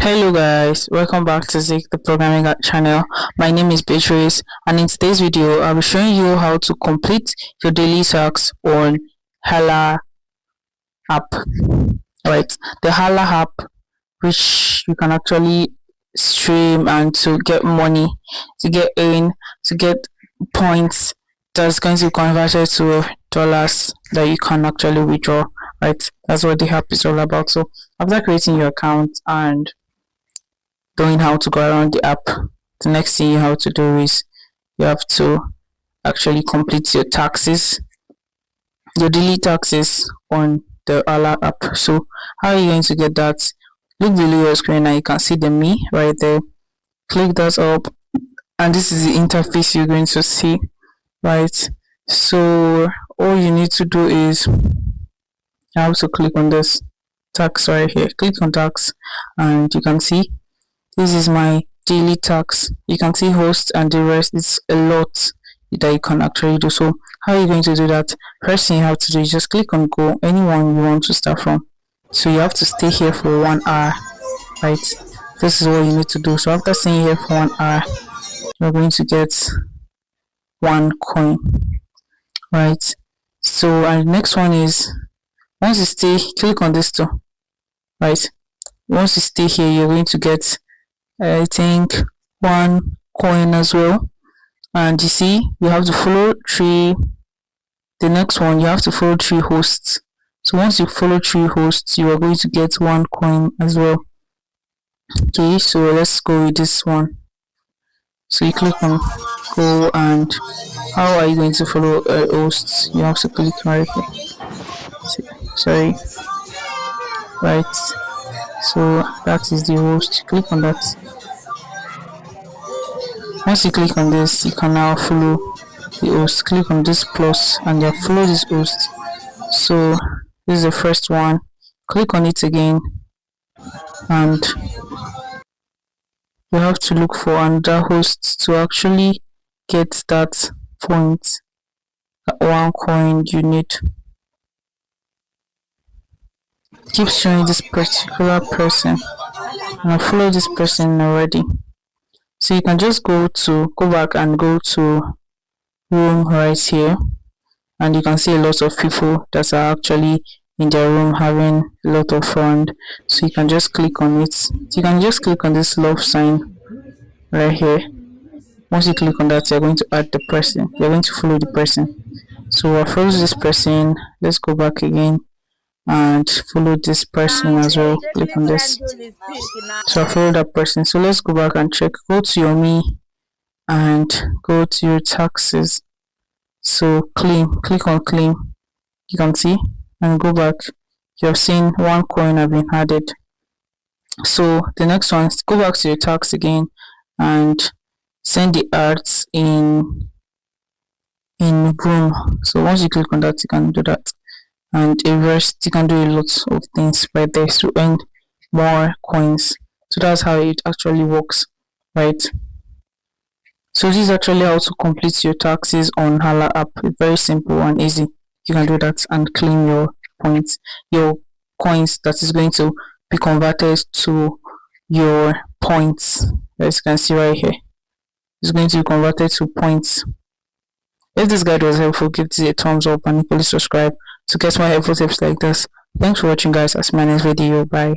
Hello guys, welcome back to Zik the Programming channel. My name is Beatrice, and in today's video I'll be showing you how to complete your daily tasks on Hala App. Right, the Hala App, which you can actually stream and to get money, to get in, to get points that's going to be converted to dollars that you can actually withdraw. Right, that's what the app is all about. So after creating your account and knowing how to go around the app, the next thing you have to do is you have to actually complete your taxes, your daily taxes on the Hala app. So how are you going to get that? Look below your screen and you can see the me right there. Click that up, and this is the interface you're going to see, right? So all you need to do is you have to click on this tax right here. Click on tax, and you can see this is my daily tax. You can see host and the rest. It's a lot that you can actually do. So how are you going to do that? First thing you have to do is just click on go, anyone you want to start from. So you have to stay here for 1 hour, right? This is what you need to do. So after staying here for 1 hour, you're going to get 1 coin, right? So and the next one is once you stay, click on this too, right? Once you stay here, you're going to get I think 1 coin as well. And you see, you have to follow three. The next one, you have to follow 3 hosts. So once you follow 3 hosts, you are going to get 1 coin as well. Okay, so let's go with this one. So you click on go, and how are you going to follow hosts? You have to click right here. Sorry, right. So that is the host. Click on that. Once you click on this, you can now follow the host. Click on this plus and then follow this host. So this is the first one. Click on it again, and you have to look for another host to actually get that point, that 1 coin you need. Keep showing this particular person, and I follow this person already. So you can just go back and go to room right here, and you can see a lot of people that are actually in their room having a lot of fun. So you can just click on it. You can just click on this love sign right here. Once you click on that, you're going to add the person. You're going to follow the person. So I follow this person. Let's go back again and follow this person as well. Click on this. So I follow that person. So let's go back and check. Go to your me and go to your taxes. So claim, click on claim. You can see and go back. You have seen 1 coin have been added. So the next one is go back to your tax again and send the ads in room. So once you click on that, you can do that. And a rest, you can do a lot of things right there to earn more coins. So that's how it actually works, right? So this is actually how to complete your taxes on Hala app. It's very simple and easy. You can do that and claim your points, your coins that is going to be converted to your points. As you can see right here, it's going to be converted to points. If this guide was helpful, give this a thumbs up and please subscribe to get more helpful tips like this. Thanks for watching guys. I'll see you in my next video. Bye.